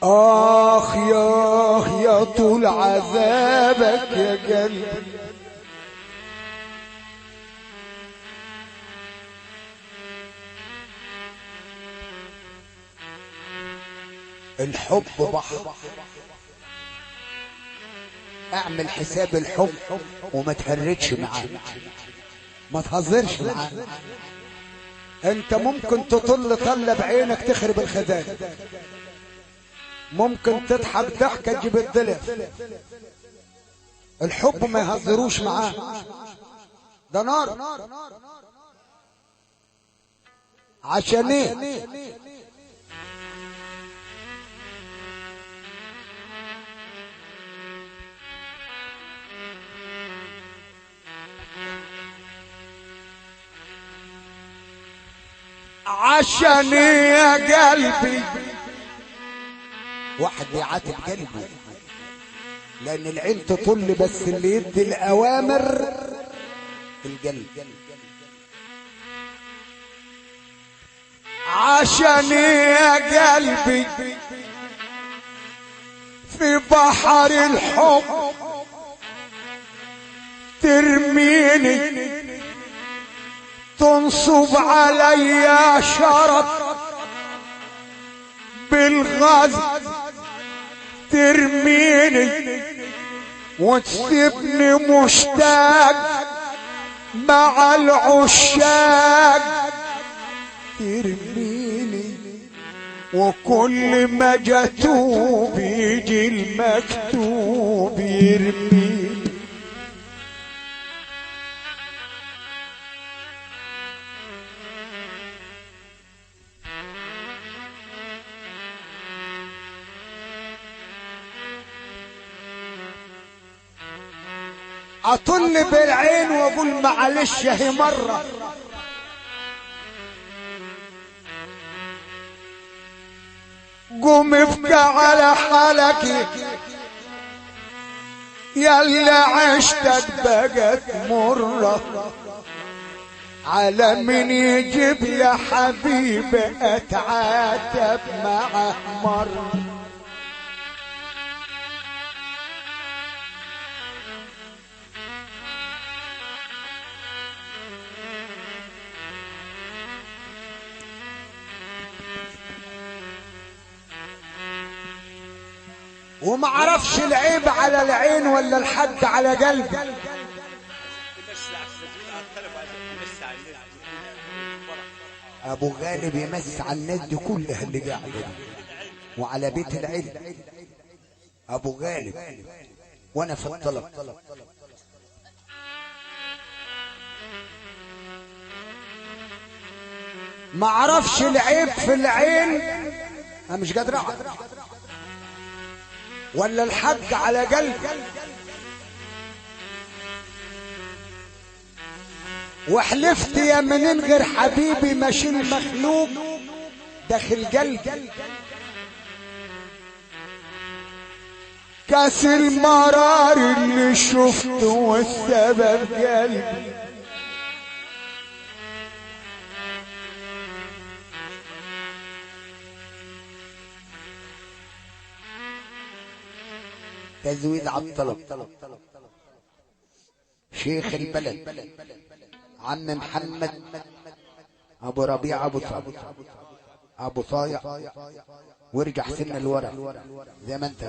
آخ يا طول عذابك يا قلبي. الحب بحر، اعمل حساب الحب وما تهرجش معاه، ما تهزرش معاه. انت ممكن تطل طلة بعينك تخرب الخزانة، ممكن تضحك ضحكة تجيب الضلع. الحب ما يهزروش معاه، ده نار. عشان ايه؟ عشان يا قلبي واحد بيعاتب قلبه، لان العين تطل بس اللي يدي الاوامر القلب. عشان يا قلبي في بحر الحب ترميني، تنصب عليا شرط بالغزل، ترميني وتسيبني مشتاق مع العشاق، ترميني وكل ما جتوب يجي المكتوب يرميني. اطل بالعين واقول معلش هي مره، قوم ابكى على حالك ياللي عشتك بقت مره، على من يجيب يا حبيبي اتعاتب معه مره. وما عرفش العيب على العين ولا الحد على قلبي. ابو غالب يمس على الناس دي كلها اللي قاعده دي وعلى بيت العلم. ابو غالب وانا في الطلب ما عرفش العيب في العين، انا مش قادر اعرف، ولا الحد على قلبي. وحلفت يا منين غير حبيبي ماشي المخلوق داخل قلبي، كاس المرار اللي شفته والسبب قلبي. تزويد على الطلب. شيخ البلد عم محمد ابو ربيع ابو صايع وارجع سن الورق زي ما انت.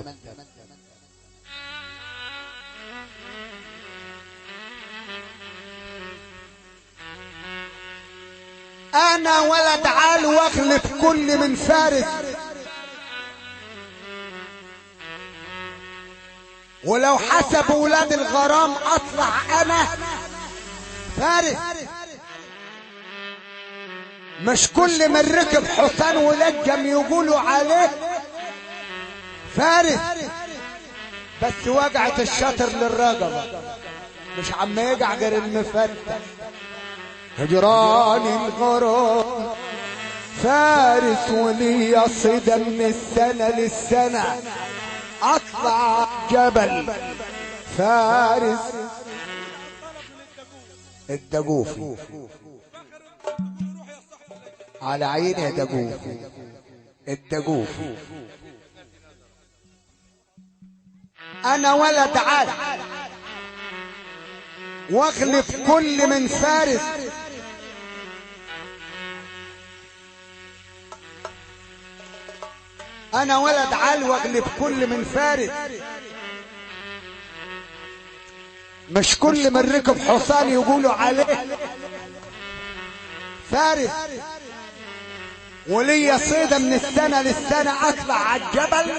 انا ولد عال واغلب كل من فارس، ولو حسب ولاد الغرام اطلع انا فارس. مش كل من ركب حصان ولجم يقولوا عليه فارس، بس وقعت الشاطر للرقبه مش عم يقع غير المفتح. هجران الغرام فارس ولي صدى من السنه للسنه، اطلع جبل فارس الدقوفي على عيني يا دقوفي الدقوفي انا ولد عاد واغلب كل من فارس. انا ولد عال واغلب كل من فارس. مش كل من ركب حصان يقولوا عليه فارس. وليا صيدة من السنة للسنة اطلع على الجبل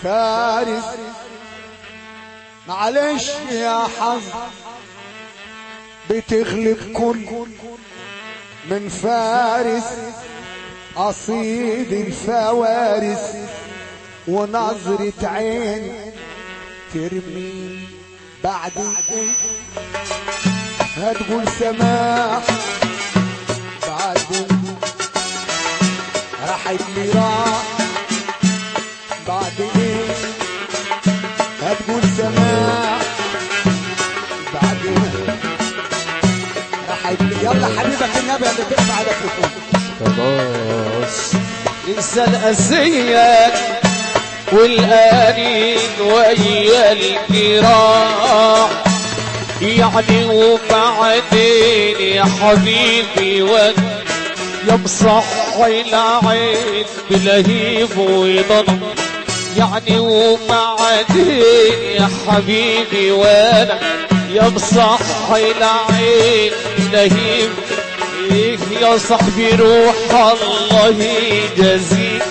فارس. معلش يا حظ بتغلب كل من فارس. اصيد الفوارس ونظرة عين ترمي بعد هتقول سماح بعد راح اللي راح بعد ايه هتقول سماح بعد راح اللي يلا حبيبك النبي اللي تقطع على التليفون. خلاص انسى الأذية والآنين ويا الجراح يعني وبعدين يا حبيبي يا مصحي العين بلهيب وضن يعني وبعدين يا حبيبي وانا يا مصحي العين بلهيب. إيه يا صاحبي روح الله يجازيك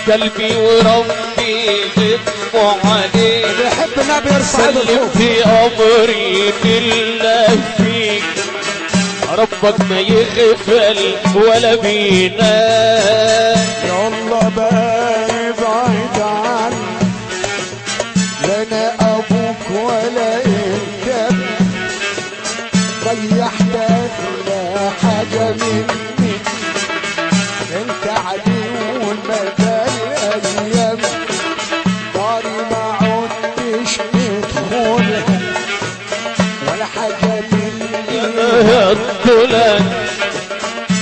قلبي وربي غضبوا عليك. بيحب النبي يرفع سلمت امري لله فيك ربك ما يغفل ولا بينام. يلا بقى ابعد عني لا انا ابوك ولا انت ضيعت اغلى حاجه مني. انت عدو مدى الايام داري ما عدتش ندخلها ولا حاجه مني. الطلع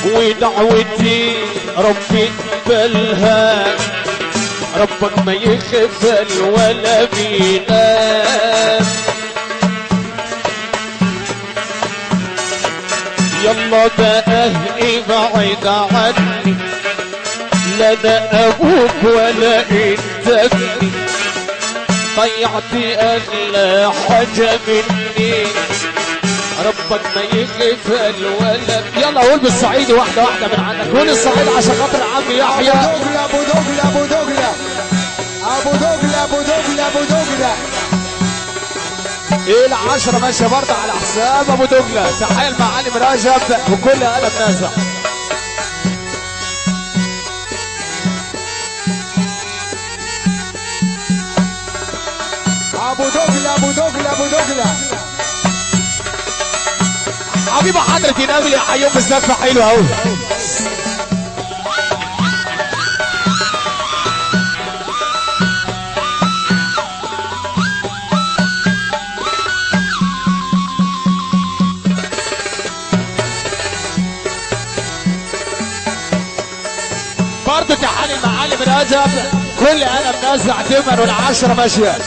ودعوتي ربي اقبلها ربك ما يغفل ولا بينام. يلا بقى ابعد عني لا ده ابوك ولا انت ابني ضيعت اغلى حاجه مني ربك ما يغفل ولا. يلا قول بالصعيدي واحده واحده من عندك. قول الصعيد عشان خاطر عمي يحيى. ابو دجله ابو دجله ابو دجله ابو دجله ابو دجله ابو دجله. ايه العشرة ماشية برضه على حساب ابو دجلة. تحية المعالم رجب وكل قلب نازع. ابو دجلة ابو دجلة ابو دجلة. حبيبي حضرة النبي يحييهم بالزفة حلوة اهو. برضه تحية المعالم رجب كل قلب نازع تمر والعشرة ماشية.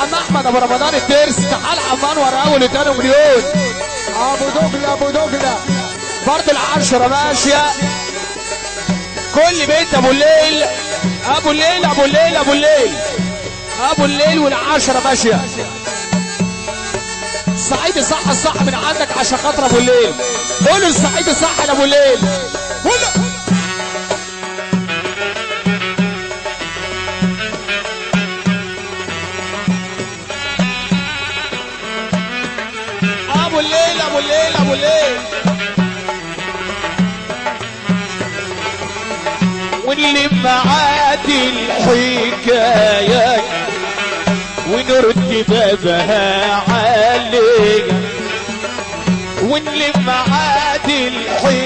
عم احمد ابو رمضان الترس تعال عمان ورا اول وتاني مليون. ابو دجله ابو دجله برضه العشرة ماشية. كل بيت ابو الليل ابو الليل ابو الليل ابو الليل ابو الليل والعشرة ماشية. صعيدي صح الصح من عندك عشان خاطر ابو الليل. قولوا الصعيدي صح لابو الليل. قولوا ابو الليل ابو الليل ابو الليل. واللي معاد الحكايات ونرد بابها عليك. واللي معاد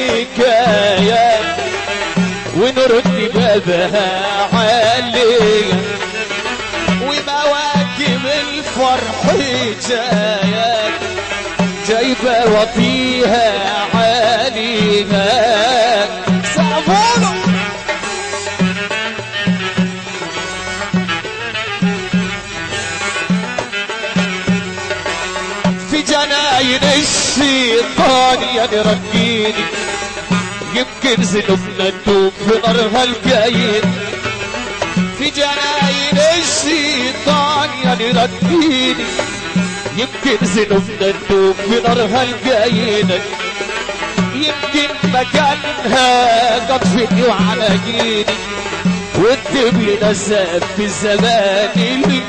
الحكايات ونرد بابها عليك. ومواكب الفرح جايات جايبه وطيها عليها. سقفوله جناين الشيطان يا نرجيني، يمكن ذنوبنا تدوب في نارها الجايين. في جناين الشيطان يا نرجيني، يمكن ذنوبنا تدوب في نارها الجايين. يمكن مكانها قطفتني وعلى جيني، والدب لنا ساب في الزمان اللي